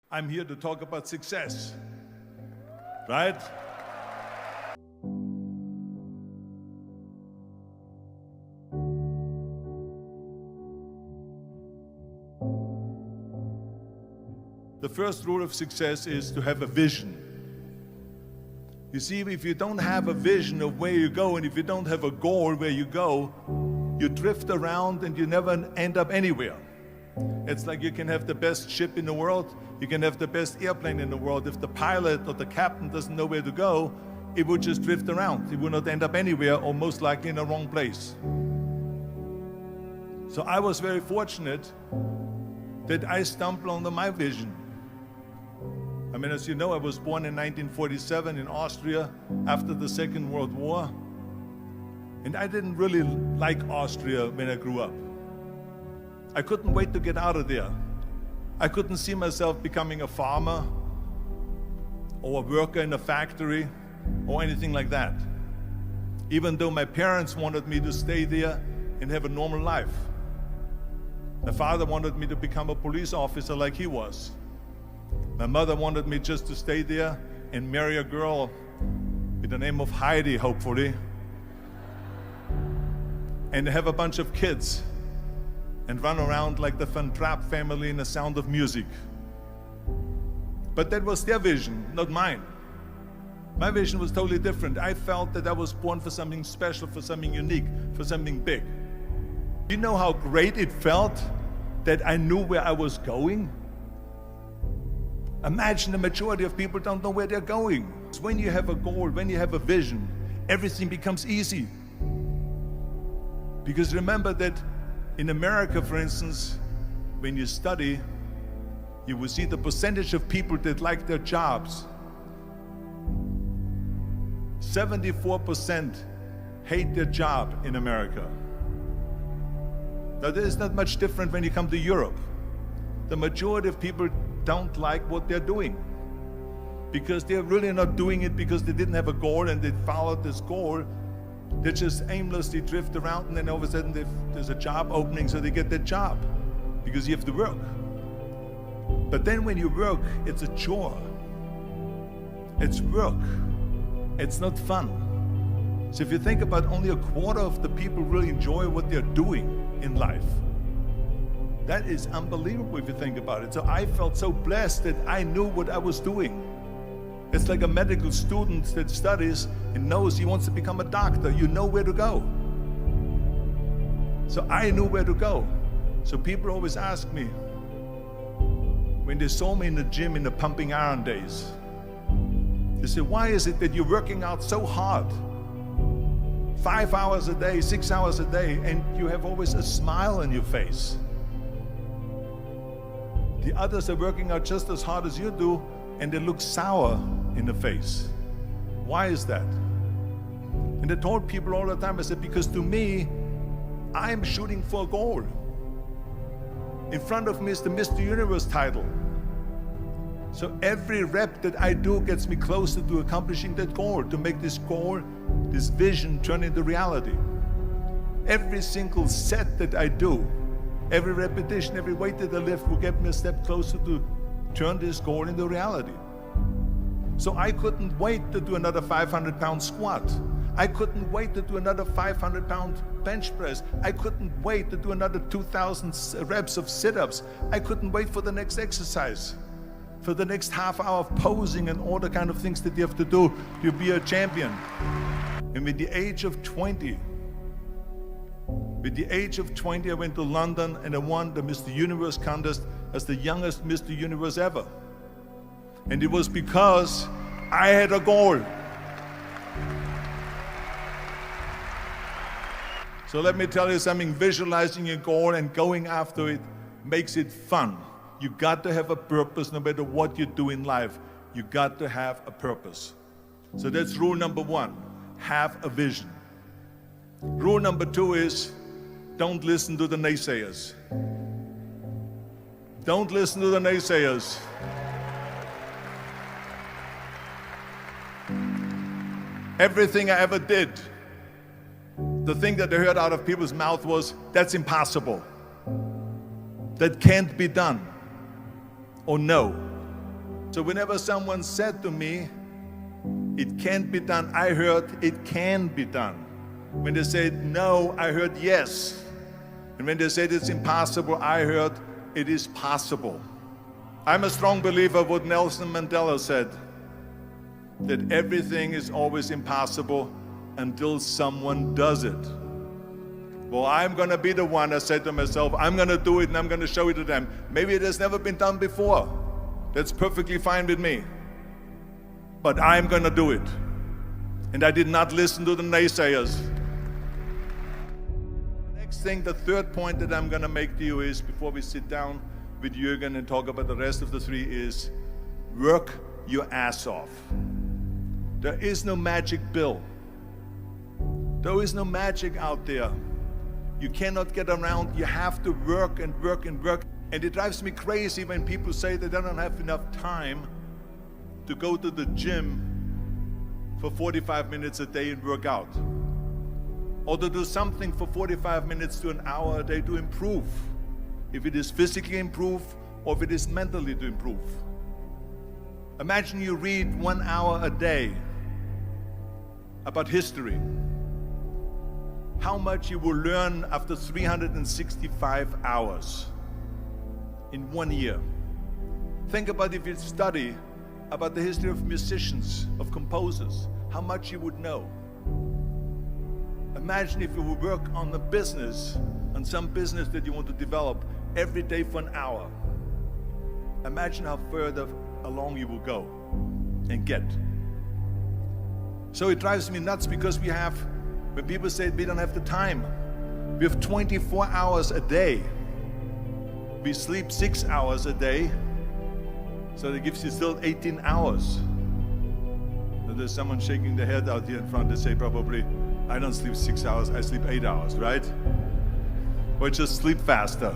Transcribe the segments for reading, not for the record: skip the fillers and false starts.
I'm here to talk about success, right? The first rule of success is to have a vision. You see, if you don't have a vision of where you go, and if you don't have a goal where you go, you drift around and you never end up anywhere. It's like you can have the best ship in the world, you can have the best airplane in the world. If the pilot or the captain doesn't know where to go, it would just drift around. It would not end up anywhere, or most likely in the wrong place. So I was very fortunate that I stumbled onto my vision. I mean, as you know, I was born in 1947 in Austria after the Second World War. And I didn't really like Austria when I grew up. I couldn't wait to get out of there. I couldn't see myself becoming a farmer or a worker in a factory or anything like that. Even though my parents wanted me to stay there and have a normal life. My father wanted me to become a police officer like he was. My mother wanted me just to stay there and marry a girl with the name of Heidi, hopefully, and have a bunch of kids and run around like the Van Trapp family in The Sound of Music. But that was their vision, not mine. My vision was totally different. I felt that I was born for something special, for something unique, for something big. You know how great it felt that I knew where I was going? Imagine the majority of people don't know where they're going. When you have a goal, when you have a vision, everything becomes easy. Because remember that in America, for instance, when you study, you will see the percentage of people that like their jobs. 74% hate their job in America. Now, there is not much different when you come to Europe. The majority of people don't like what they're doing because they're really not doing it because they didn't have a goal and they followed this goal. They just aimlessly drift around, and then all of a sudden there's a job opening, so they get that job because you have to work. But then when you work, it's a chore. It's work. It's not fun. So if you think about, only a quarter of the people really enjoy what they're doing in life. That is unbelievable if you think about it. So I felt so blessed that I knew what I was doing. It's like a medical student that studies and knows he wants to become a doctor. You know where to go. So I knew where to go. So people always ask me, when they saw me in the gym in the pumping iron days, they say, why is it that you're working out so hard? 5 hours a day, 6 hours a day, and you have always a smile on your face. The others are working out just as hard as you do, and they look sour in the face. Why is that? And I told people all the time, I said, because to me, I'm shooting for a goal. In front of me is the Mr. Universe title. So every rep that I do gets me closer to accomplishing that goal, to make this goal, this vision turn into reality. Every single set that I do, every repetition, every weight that I lift will get me a step closer to turn this goal into reality. So I couldn't wait to do another 500-pound squat. I couldn't wait to do another 500-pound bench press. I couldn't wait to do another 2,000 reps of sit-ups. I couldn't wait for the next exercise, for the next half hour of posing and all the kind of things that you have to do to be a champion. And with the age of 20, I went to London and I won the Mr. Universe contest as the youngest Mr. Universe ever. And it was because I had a goal. So let me tell you something, visualizing a goal and going after it makes it fun. You got to have a purpose no matter what you do in life. You got to have a purpose. So that's rule number one, have a vision. Rule number two is, don't listen to the naysayers. Don't listen to the naysayers. Everything I ever did, the thing that I heard out of people's mouth was, that's impossible. That can't be done. Or no. So whenever someone said to me, it can't be done, I heard it can be done. When they said no, I heard yes. And when they said it's impossible, I heard it is possible. I'm a strong believer of what Nelson Mandela said, that everything is always impossible until someone does it. Well, I'm going to be the one, I said to myself, I'm going to do it and I'm going to show it to them. Maybe it has never been done before. That's perfectly fine with me. But I'm going to do it. And I did not listen to the naysayers. The next thing, the third point that I'm going to make to you is, before we sit down with Jürgen and talk about the rest of the three, is work your ass off. There is no magic pill. There is no magic out there. You cannot get around. You have to work and work and work. And it drives me crazy when people say that they don't have enough time to go to the gym for 45 minutes a day and work out, or to do something for 45 minutes to an hour a day to improve, if it is physically improve or if it is mentally to improve. Imagine you read 1 hour a day about history. How much you will learn after 365 hours in 1 year. Think about if you study about the history of musicians, of composers, how much you would know. Imagine if you would work on a business, on some business that you want to develop every day for an hour. Imagine how further along you will go and get. So it drives me nuts because when people say we don't have the time, we have 24 hours a day. We sleep 6 hours a day, so that gives you still 18 hours. And there's someone shaking their head out here in front. They say probably, I don't sleep 6 hours, I sleep 8 hours, right? Or just sleep faster.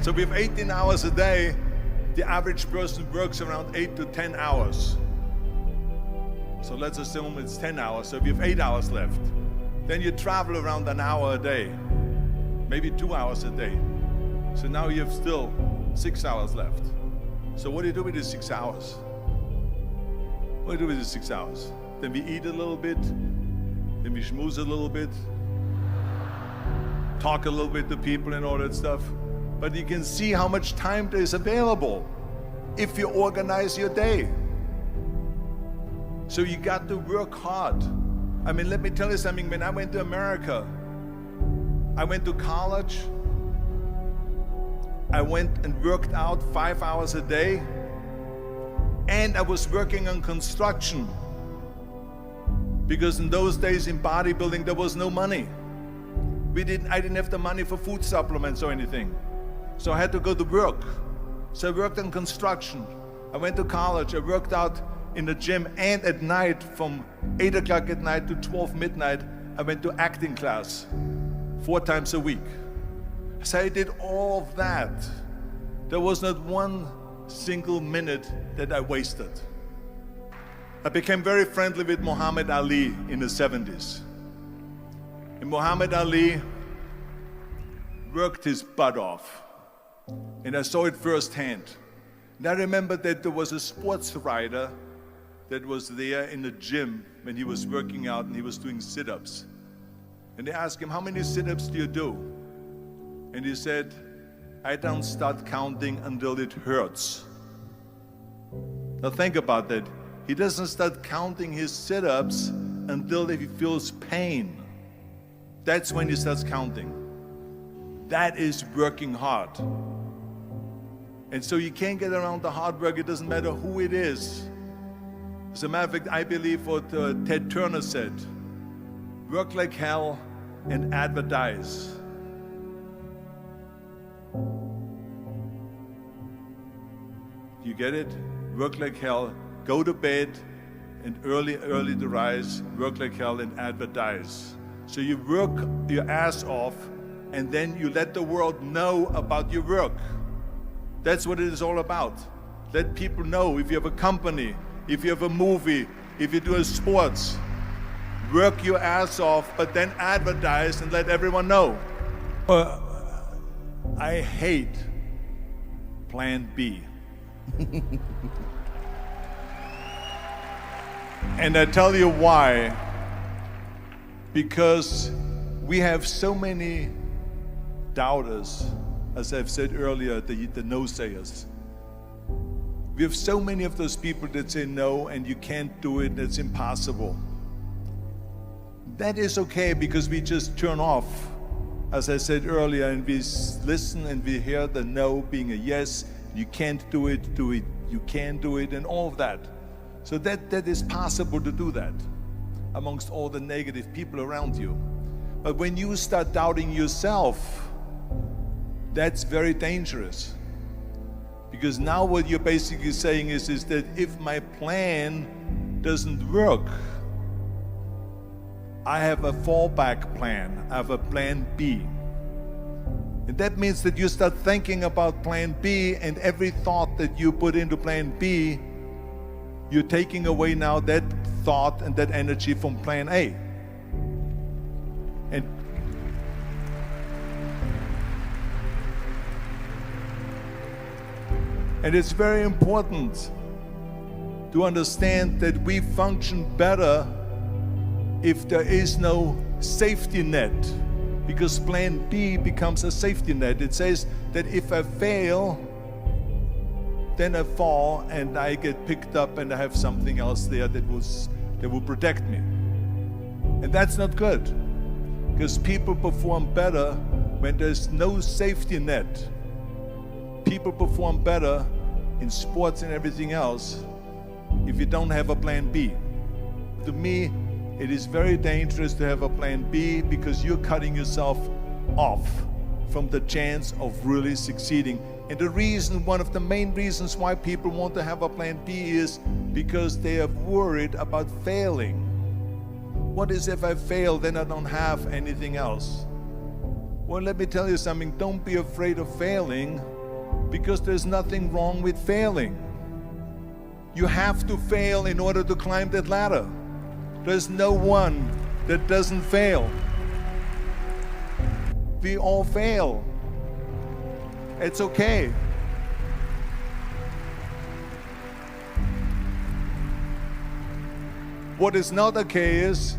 So we have 18 hours a day. The average person works around 8 to 10 hours. So let's assume it's 10 hours, so if you have 8 hours left, then you travel around an hour a day, maybe 2 hours a day. So now you have still 6 hours left. So what do you do with these 6 hours? What do you do with these 6 hours? Then we eat a little bit, then we schmooze a little bit, talk a little bit to people and all that stuff. But you can see how much time there is available if you organize your day. So you got to work hard. I mean, let me tell you something. When I went to America, I went to college. I went and worked out 5 hours a day. And I was working on construction. Because in those days in bodybuilding, there was no money. I didn't have the money for food supplements or anything. So I had to go to work. So I worked on construction. I went to college. I worked out in the gym, and at night, from 8 o'clock at night to 12 midnight, I went to acting class 4 times a week. So I did all of that. There was not one single minute that I wasted. I became very friendly with Muhammad Ali in the 70s. And Muhammad Ali worked his butt off. And I saw it firsthand. And I remember that there was a sports writer that was there in the gym when he was working out and he was doing sit-ups. And they asked him, how many sit-ups do you do? And he said, I don't start counting until it hurts. Now think about that. He doesn't start counting his sit-ups until he feels pain. That's when he starts counting. That is working hard. And so you can't get around the hard work. It doesn't matter who it is. As a matter of fact, I believe what Ted Turner said, work like hell and advertise. You get it? Work like hell, go to bed, and early to rise, work like hell and advertise. So you work your ass off, and then you let the world know about your work. That's what it is all about. Let people know. If you have a company, if you have a movie, if you do a sports, work your ass off, but then advertise and let everyone know. I hate plan B. And I tell you why. Because we have so many doubters, as I've said earlier, the no-sayers. We have so many of those people that say no and you can't do it, it's impossible. That is okay because we just turn off, as I said earlier, and we listen and we hear the no being a yes. You can't do it, you can do it, and all of that. So that is possible to do that amongst all the negative people around you. But when you start doubting yourself, that's very dangerous. Because now what you're basically saying is that if my plan doesn't work, I have a fallback plan, I have a plan B. And that means that you start thinking about plan B, and every thought that you put into plan B, you're taking away now that thought and that energy from plan A. And it's very important to understand that we function better if there is no safety net, because plan B becomes a safety net. It says that if I fail, then I fall and I get picked up and I have something else there that will protect me. And that's not good, because people perform better when there's no safety net. People perform better in sports and everything else if you don't have a plan B. To me, it is very dangerous to have a plan B, because you're cutting yourself off from the chance of really succeeding. And the reason, one of the main reasons why people want to have a plan B is because they are worried about failing. What is if I fail, then I don't have anything else? Well, let me tell you something, don't be afraid of failing, because there's nothing wrong with failing. You have to fail in order to climb that ladder. There's no one that doesn't fail. We all fail. It's okay. What is not okay is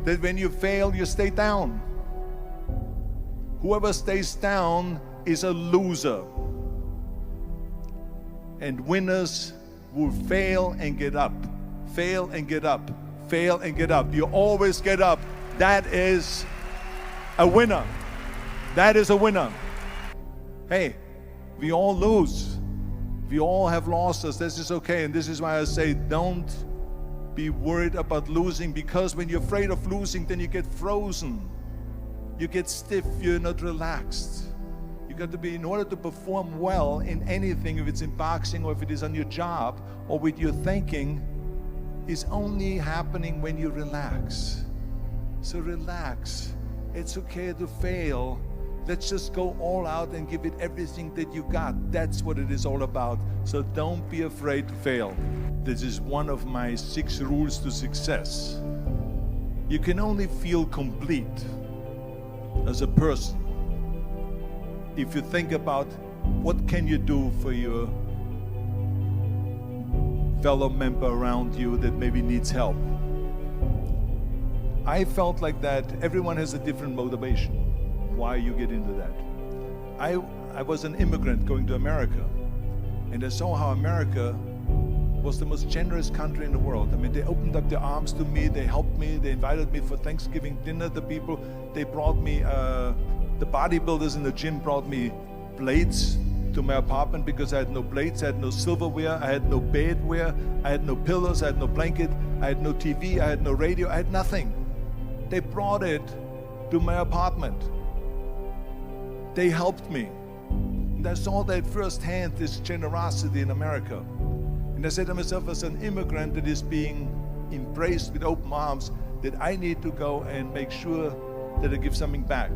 that when you fail, you stay down. Whoever stays down is a loser. And winners will fail and get up, fail and get up, fail and get up. You always get up. That is a winner. That is a winner. Hey, we all lose. We all have losses. This is okay. And this is why I say don't be worried about losing, because when you're afraid of losing, then you get frozen. You get stiff. You're not relaxed. You got to be, in order to perform well in anything, if it's in boxing or if it is on your job or with your thinking, is only happening when you relax. So relax. It's okay to fail. Let's just go all out and give it everything that you got. That's what it is all about. So don't be afraid to fail. This is one of my 6 rules to success. You can only feel complete as a person if you think about what can you do for your fellow member around you that maybe needs help. I felt like that. Everyone has a different motivation why you get into that. I was an immigrant going to America, and I saw how America was the most generous country in the world. I mean, they opened up their arms to me, they helped me, they invited me for Thanksgiving dinner. The people, they brought me, the bodybuilders in the gym brought me plates to my apartment because I had no plates, I had no silverware, I had no bedware, I had no pillows, I had no blanket, I had no TV, I had no radio, I had nothing. They brought it to my apartment. They helped me. And I saw that firsthand, this generosity in America. And I said to myself, as an immigrant that is being embraced with open arms, that I need to go and make sure that I give something back.